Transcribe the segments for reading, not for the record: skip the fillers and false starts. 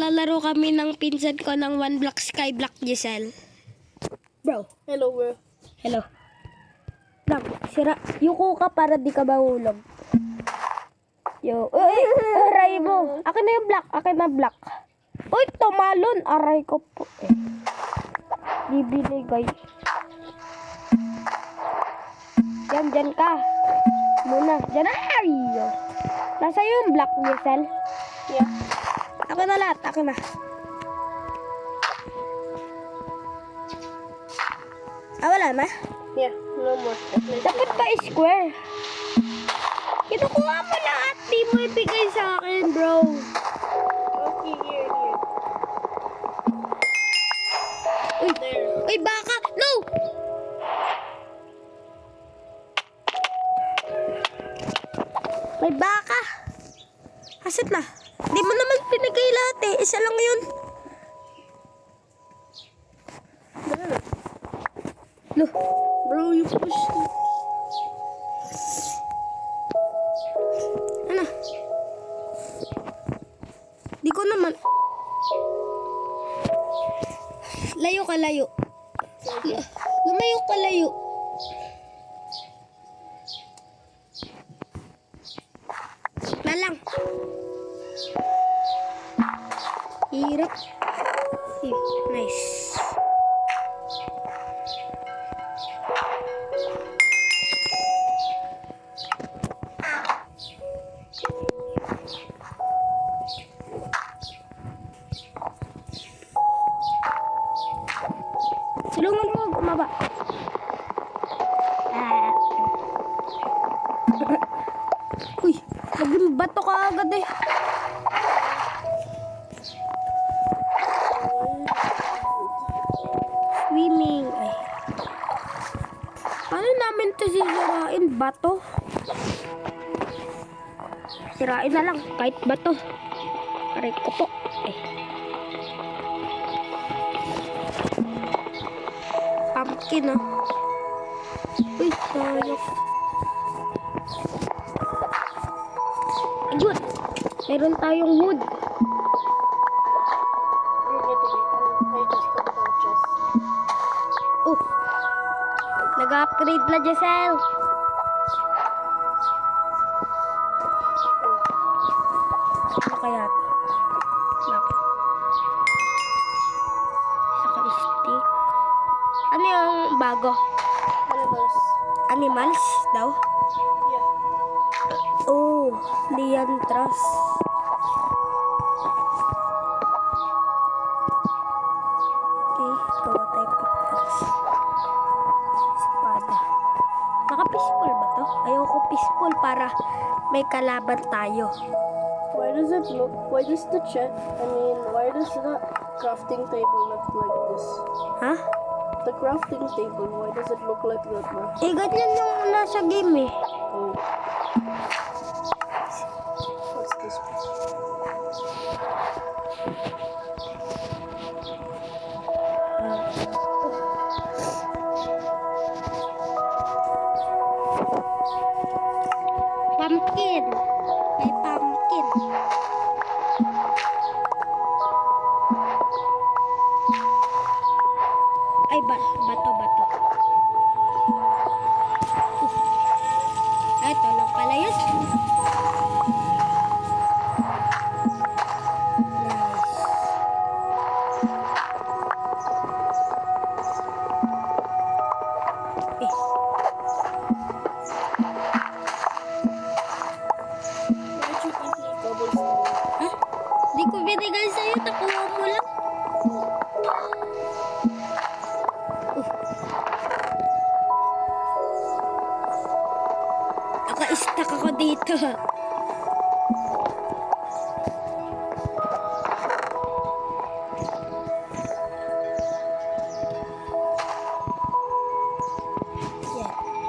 maglalaro kami ng pinsan ko ng One Block Skyblock, Giselle. Bro. Hello, bro. Hello. Bro, sira. Yuko ka para di ka mahulog. Yo. Uy, aray mo. Akin na yung block. Akin na block. Uy, tumalon. Aray ko po. Bibinigay. Diyan ka. Muna. Diyan. Ay! Nasa yung block, Giselle? Yeah. Ako na lahat. Ako na. Wala na? Yeah, no more. Dapat pa square. Kinukuha mo lahat. Di mo ibigay sa akin, bro. Okay, here. Uy, There. uy, baka. No! May baka. Asit na. Di mo naman pinigay lahat eh. Isa lang yun. There. No. Bro, you pushed me. Ano? Di ko naman. Layo ka, layo. Lumayo ka, layo. Na lang. Hirap. Nice. Tulungan mo, bumaba. Uy, naging bato ka agad eh. Swimming. Ay. Paano namin ito sisirain? Bato? Sirain na lang, kahit bato. Aray ko po. Pumpkin ah. Uy, sayang. Ayun. Meron tayong wood. I just got the chest. Oh. Nag-upgrade na, Giselle. Ano kaya ito? Saka stick. Ano yung bago? Animals. Animals daw? Yeah. Oh, Liantras. Okay, gawa tayo pickaxe. Espada. Naka-peaceful ba to? Ayoko peaceful para may kalaban tayo. Why does the crafting table look like this? Ha? The crafting table, why does it look like that, bro? Eh, ganyan yung nasa game eh. Oh. What's this? Pumpkin. May pumpkin. Ay, bato. Ito lang pala yun. Why'd you give me cobblestone? Ha? Di ko binigay sa'yo. Nakuha mo lang. Naka-stuck ako dito. Yan.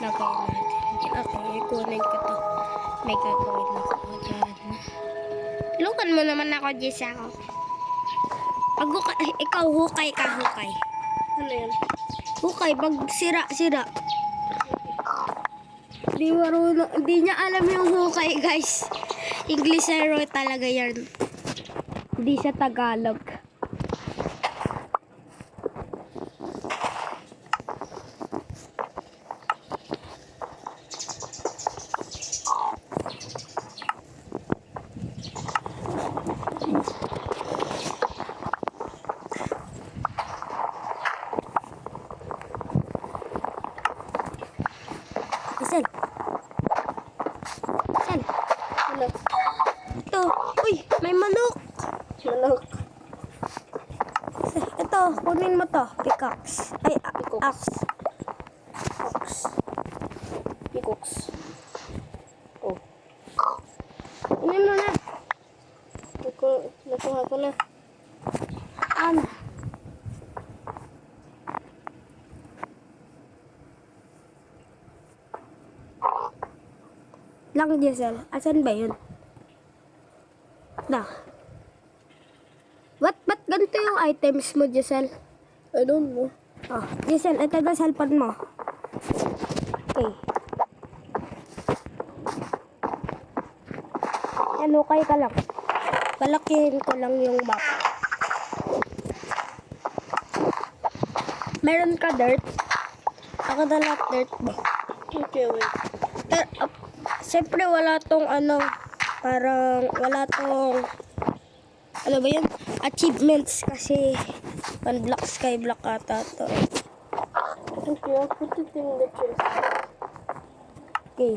Lagay natin. Okay, kunin ko to. May gagawin ako dyan. Tulungan mo naman ako, Jess, ako. Ikaw, hukay ka, hukay. Ano yan? Hukay, pag sira. Di niya alam yung hukay, guys. Englishero talaga yan. Hindi sa Tagalog. Isel. Isel. Ano? Ito. Uy, may manok. Manok. Ito, kunin mo to. Pickaxe. Ay, Pickaxe. axe. Ox. Peacocks. Oh. Kunin mo na. Nakuha ko na. Ano? Lang, Gisel. Asan ba yun? Na. Ba't ganito yung items mo, Gisel? I don't know. Oh, Gisel, ito na cellphone mo. Okay. Ano, kay ka lang. Palakihin ko lang yung map. Meron ka dirt? Ako na lahat dirt ba? Okay, wait. Siyempre wala tong ano, parang wala tong, ano ba yun? Achievements kasi unblock skyblock ata to. Okay, I'll put it in the chest. Okay.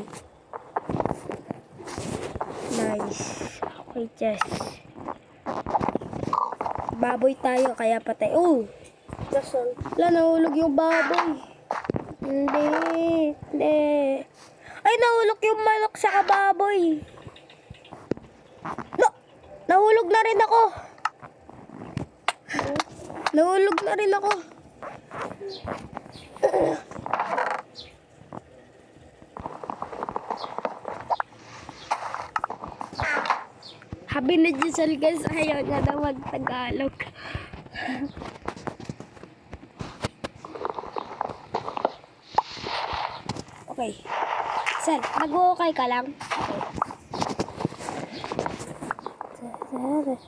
Nice. Okay, chest. Baboy tayo kaya patay. Oh! Dasal. Wala, nahulog yung baboy. Hindi. Ay, nahulog yung manok sa kababoy. No! Nahulog na rin ako. Nahulog na rin ako. Habi na Giselle guys, ayaw niya na mag-Tagalog. Okay. Sir, mag-okay ka lang. Okay.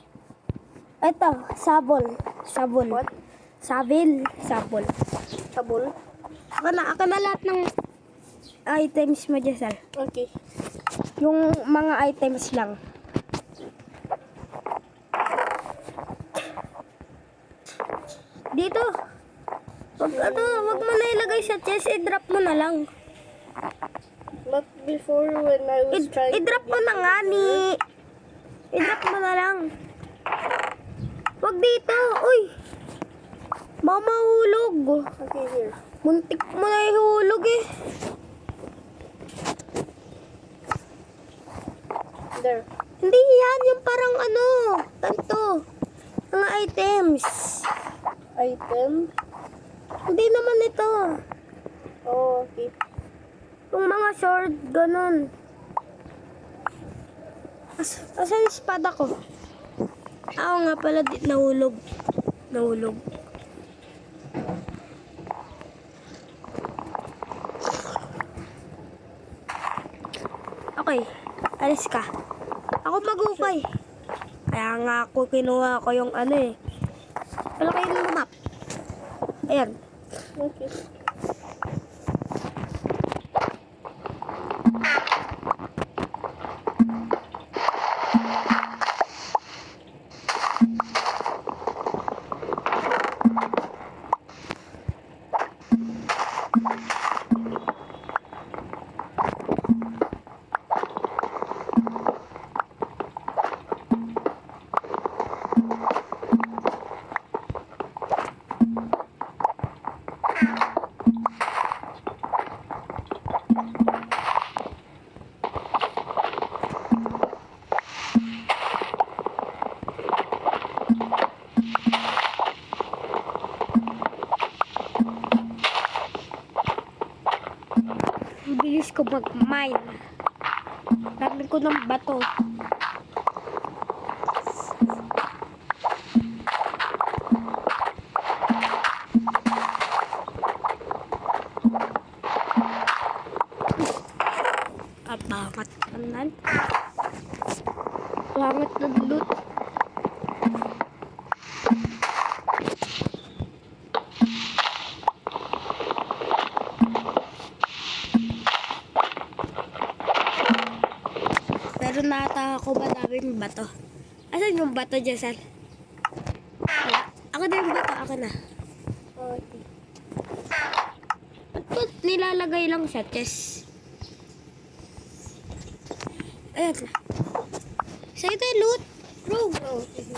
Ito, sabol. Sabol. What? Sabol. Sabol. Sabol. Ako na lahat ng items mo, Giselle. Okay. Yung mga items lang. Dito. Wag mo na ilagay sa chest. I-drop mo na lang. But before when I was trying I-drop mo na nga, ni. I-drop mo na lang. Wag dito. Uy. Mamahulog. Okay, here. Muntik mo na ihulog eh. There. Hindi yan. Yung parang ano. Tanto. Mga items. Item. Hindi naman ito. Oh, okay. Yung mga sword, ganun. Asan yung espada ko? Ako nga pala, nahulog. Nahulog. Okay, alis ka. Ako mag-ukay. Kaya nga ako kinuha ko yung ano eh. Palakayin mo map. Ayan. Okay. Ang bilis ko mag-mine. Dami ko ng bato. At bangat naman. Bangat na loot. ako madaming bato. Asan yung bato, Jessel? Wala. Ako na yung bato. Ako na. Okay. Ba't nilalagay lang sa chest? Ayan na. Sa'yo tayo loot. Bro. Oh, sige.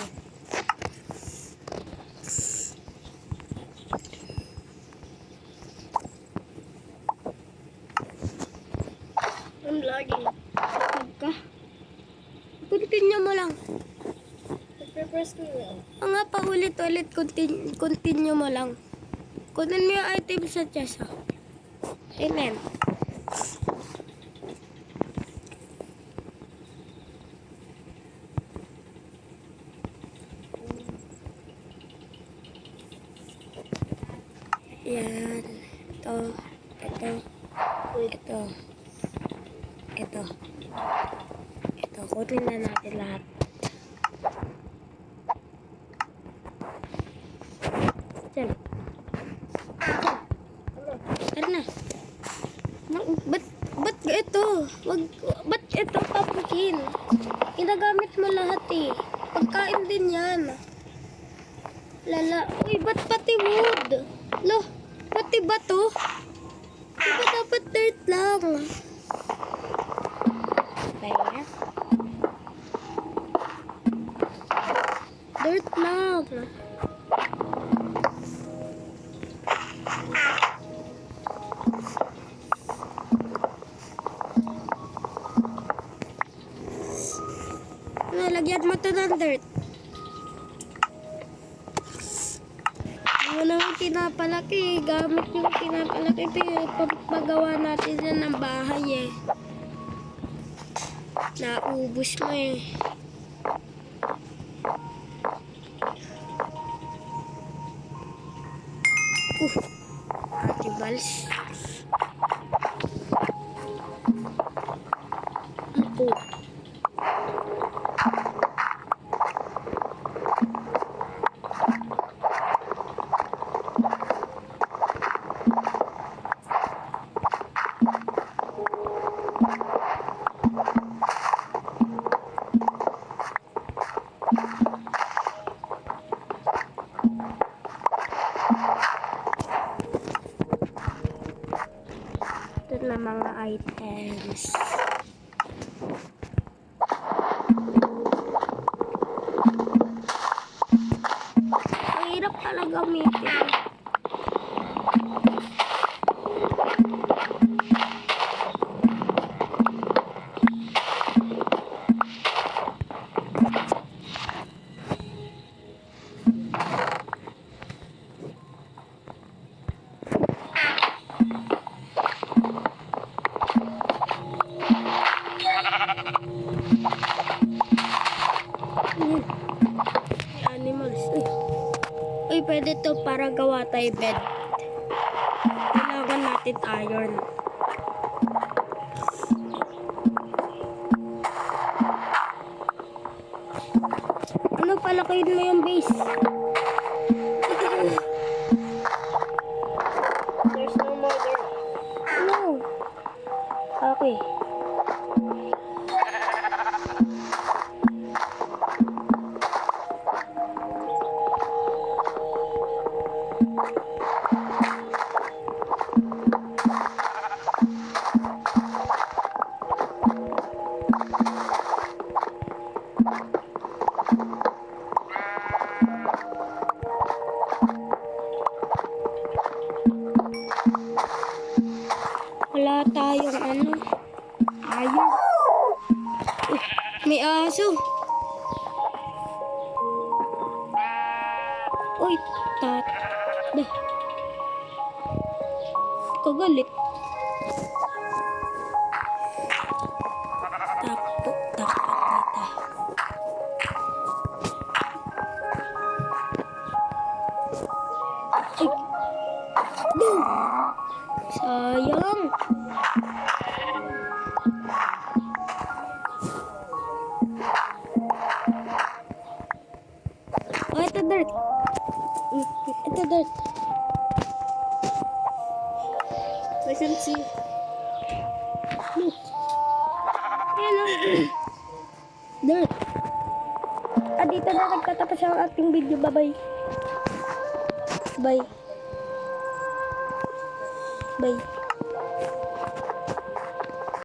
I'm lagging. Huwag ka. Continue mo lang. Press me well. Ang nga, paulit-ulit, continue mo lang. Kunin mo yung item sa chest, oh. Amen. Yan. Ito. Ito. Ito. Ito. Ito. Kunin na natin lahat. Diyan. Tara na. Ba't ito? Ba't ito pumpkin? Ginagamit mo lahat eh. Pagkain din yan. Lala. Uy, ba't pati wood? Lo, pati bato? Diba dapat dirt lang? Kaya? Dirt lang. Lagyan mo to ng dirt. Ano naman pinapalaki. Gamit yung pinapalaki. Pagpagawa natin yan ng bahay eh. Naubos mo eh. Animals. Oh. Ito na mga items. Ang hirap talaga gamitin. Animals. Uy, pwede to para gawa tayo bed. Kailangan natin iron. Ano, palakihin mo yung base. There's no more dirt. No. Okay. Wala tayong ano. Ayun. May aso. Uy, tat. Dah. Kagalit. Takpo, takpo kita. Ay. Boom. Sayang. Oh, ito dirt. Ito dirt. I can see. Look. Ayan o. Dirt. Dito na nagtatapos ang ating video. Bye-bye. Bye. Bye.